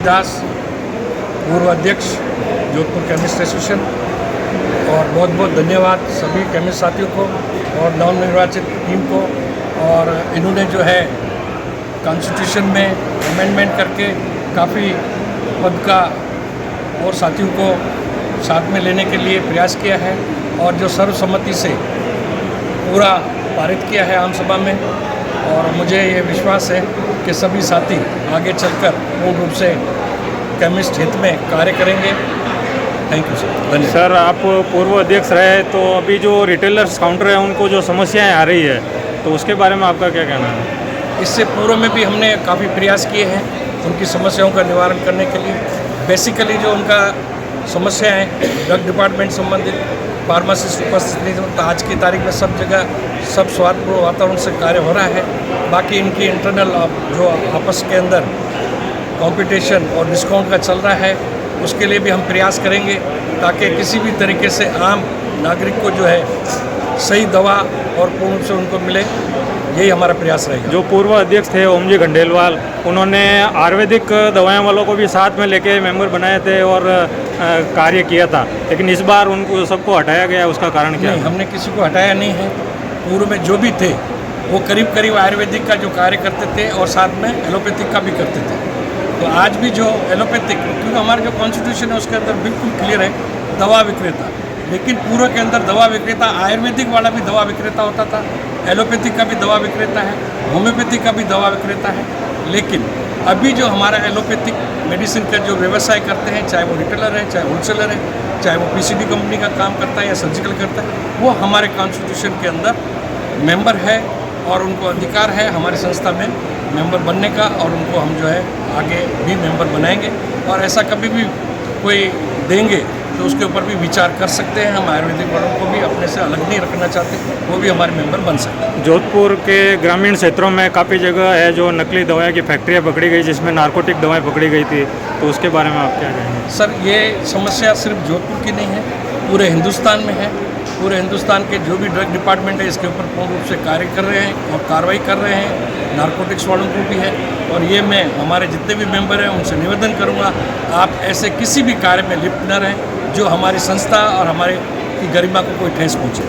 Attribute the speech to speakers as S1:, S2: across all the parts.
S1: दास, पूर्व अध्यक्ष Jodhpur chemist association. और बहुत बहुत धन्यवाद सभी केमिस्ट साथियों को और नवनिर्वाचित टीम को। और इन्होंने जो है कॉन्स्टिट्यूशन में अमेंडमेंट करके काफ़ी पद का और साथियों को साथ में लेने के लिए प्रयास किया है और जो सर्वसम्मति से पूरा पारित किया है आम सभा में। और मुझे ये विश्वास है कि सभी साथी आगे चलकर पूर्ण रूप से केमिस्ट हित में कार्य करेंगे। Thank you sir. धन्यवाद
S2: सर। आप पूर्व अध्यक्ष रहे तो अभी जो रिटेलर्स काउंटर है उनको जो समस्याएं आ रही है तो उसके बारे में आपका क्या कहना है?
S1: इससे पूर्व में भी हमने काफ़ी प्रयास किए हैं उनकी समस्याओं का निवारण करने के लिए। बेसिकली जो उनका समस्या है ड्रग डिपार्टमेंट संबंधित फार्मासिस्ट उपस्थित नहीं थे, तो आज की तारीख में सब जगह सब स्वास्थ्यपूर्ण वातावरण से कार्य हो रहा है। बाकी इनकी इंटरनल जो आपस के अंदर कंपटीशन और डिस्काउंट का चल रहा है उसके लिए भी हम प्रयास करेंगे ताकि किसी भी तरीके से आम नागरिक को जो है सही दवा और पूर्ण रूप से उनको मिले, यही हमारा प्रयास रहेगा।
S2: जो पूर्व अध्यक्ष थे ओम जी खंडेलवाल, उन्होंने आयुर्वेदिक दवाओं वालों को भी साथ में लेके मेंबर बनाए थे और कार्य किया था, लेकिन इस बार उनको सबको हटाया गया। उसका कारण क्या
S1: नहीं, हमने किसी को हटाया नहीं है। पूर्व में जो भी थे वो करीब करीब आयुर्वेदिक का जो कार्य करते थे और साथ में एलोपैथिक का भी करते थे। तो आज भी जो एलोपैथिक, क्योंकि हमारा जो कॉन्स्टिट्यूशन है उसके अंदर बिल्कुल क्लियर है दवा विक्रेता, लेकिन पूर्व के अंदर दवा विक्रेता आयुर्वेदिक वाला भी दवा विक्रेता होता था, एलोपैथिक का भी दवा विक्रेता है, होम्योपैथिक का भी दवा विक्रेता है। लेकिन अभी जो हमारा एलोपैथिक मेडिसिन का जो व्यवसाय करते हैं, चाहे वो रिटेलर है, चाहे होलसेलर है, चाहे वो पीसीडी कंपनी का काम करता है या सर्जिकल करता है, वो हमारे कॉन्स्टिट्यूशन के अंदर मेंबर है और उनको अधिकार है हमारी संस्था में मेंबर बनने का। और उनको हम जो है आगे भी मेंबर बनाएंगे और ऐसा कभी भी कोई देंगे तो उसके ऊपर भी विचार कर सकते हैं। हम आयुर्वेदिक वालों को भी अपने से अलग नहीं रखना चाहते, वो भी हमारे मेंबर बन सकते हैं।
S2: जोधपुर के ग्रामीण क्षेत्रों में काफ़ी जगह है जो नकली दवाएं की फैक्ट्रियां पकड़ी गई, जिसमें नारकोटिक दवाएं पकड़ी गई थी, तो उसके बारे में आप क्या कहेंगे?
S1: सर, ये समस्या सिर्फ जोधपुर की नहीं है, पूरे हिंदुस्तान में है। पूरे हिंदुस्तान के जो भी ड्रग डिपार्टमेंट है इसके ऊपर पूर्ण रूप से कार्य कर रहे हैं और कार्रवाई कर रहे हैं। नारकोटिक्स वालों को भी है और ये मैं हमारे जितने भी मेंबर हैं उनसे निवेदन करूंगा, आप ऐसे किसी भी कार्य में लिप्त न रहें जो हमारी संस्था और हमारे की गरिमा को कोई ठेस पहुँचे।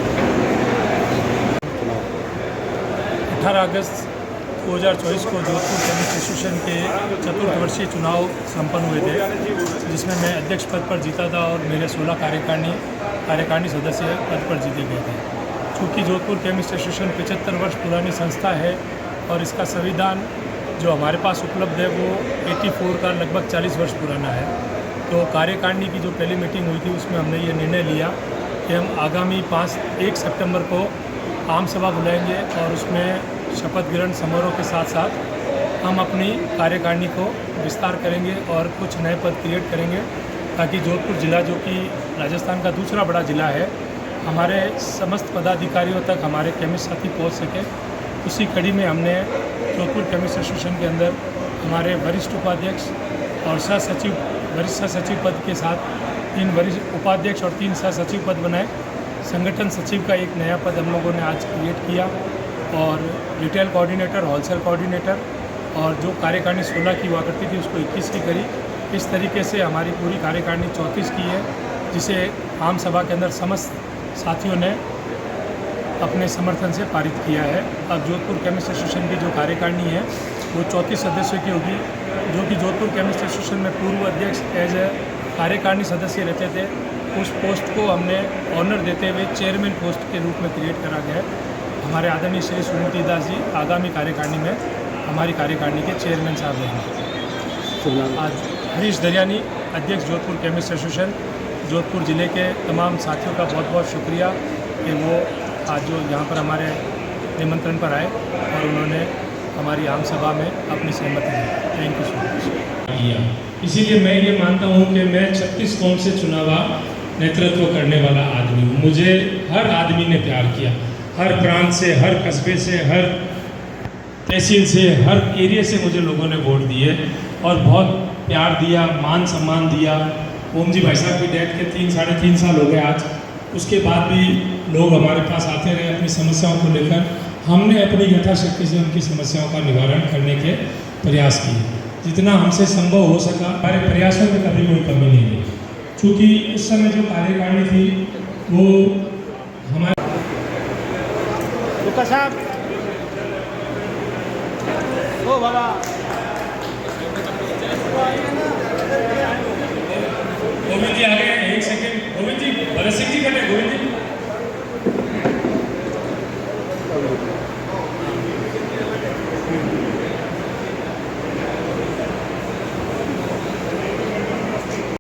S3: 18 अगस्त 2024 को जोधपुर केमिस्ट एसोसिएशन के चतुर्थवर्षीय चुनाव संपन्न हुए थे, जिसमें मैं अध्यक्ष पद पर जीता था और मेरे 16 कार्यकारिणी सदस्य पद पर जीते गए थे। चूँकि जोधपुर केमिस्ट एसोसिएशन 75 वर्ष पुरानी संस्था है और इसका संविधान जो हमारे पास उपलब्ध है वो 84 का लगभग 40 वर्ष पुराना है। तो कार्यकारिणी की जो पहली मीटिंग हुई थी उसमें हमने ये निर्णय लिया कि हम आगामी 1 सितंबर को आम सभा बुलाएंगे और उसमें शपथ ग्रहण समारोह के साथ साथ हम अपनी कार्यकारिणी को विस्तार करेंगे और कुछ नए पद क्रिएट करेंगे ताकि जोधपुर जिला, जो कि राजस्थान का दूसरा बड़ा जिला है, हमारे समस्त पदाधिकारियों तक हमारे केमिस्ट साथी पहुंच सके। उसी कड़ी में हमने जोधपुर केमिस्ट एसोसिएशन के अंदर हमारे वरिष्ठ उपाध्यक्ष और सह सचिव, वरिष्ठ सह सचिव पद के साथ 3 वरिष्ठ उपाध्यक्ष और 3 सह सचिव पद बनाए। संगठन सचिव का एक नया पद हम लोगों ने आज क्रिएट किया और रिटेल कोऑर्डिनेटर, होलसेल कोऑर्डिनेटर, और जो कार्यकारिणी 16 की हुआ करती थी उसको 21 की करी। इस तरीके से हमारी पूरी कार्यकारिणी 34 की है, जिसे आम सभा के अंदर समस्त साथियों ने अपने समर्थन से पारित किया है। अब जोधपुर केमिस्ट एसोसिएशन की जो कार्यकारिणी है वो 34 सदस्यों की होगी, जो कि जोधपुर केमिस्ट एसोसिएशन में पूर्व अध्यक्ष एज ए कार्यकारिणी सदस्य रहते थे। उस पोस्ट को हमने ऑनर देते हुए चेयरमैन पोस्ट के रूप में क्रिएट करा गया है। हमारे आदरणीय श्री सुनीति दास जी आगामी कार्यकारिणी में हमारी कार्यकारिणी के चेयरमैन साहब रहेंगे। आज हरीश दरियानी, अध्यक्ष जोधपुर केमिस्ट एसोसिएशन, जोधपुर ज़िले के तमाम साथियों का बहुत बहुत शुक्रिया कि वो आज जो यहाँ पर हमारे निमंत्रण पर आए और उन्होंने हमारी आम सभा में अपनी सहमति दी। Thank you so much.
S4: इसीलिए मैं ये मानता हूँ कि मैं 36 कौम से चुना हुआ नेतृत्व करने वाला आदमी हूँ। मुझे हर आदमी ने प्यार किया, हर प्रांत से, हर कस्बे से, हर तहसील से, हर एरिया से मुझे लोगों ने वोट दिए और बहुत प्यार दिया, मान सम्मान दिया। ओम जी भाई साहब की डेथ के 3-3.5 साल हो गए आज, उसके बाद भी लोग हमारे पास आते रहे अपनी समस्याओं को लेकर। हमने अपनी यथाशक्ति से उनकी समस्याओं का निवारण करने के प्रयास किए। जितना हमसे संभव हो सका हमारे प्रयासों में कभी कोई कमी नहीं रही, क्योंकि उस समय जो कार्यकारिणी थी वो हमारे
S5: ओ बाबा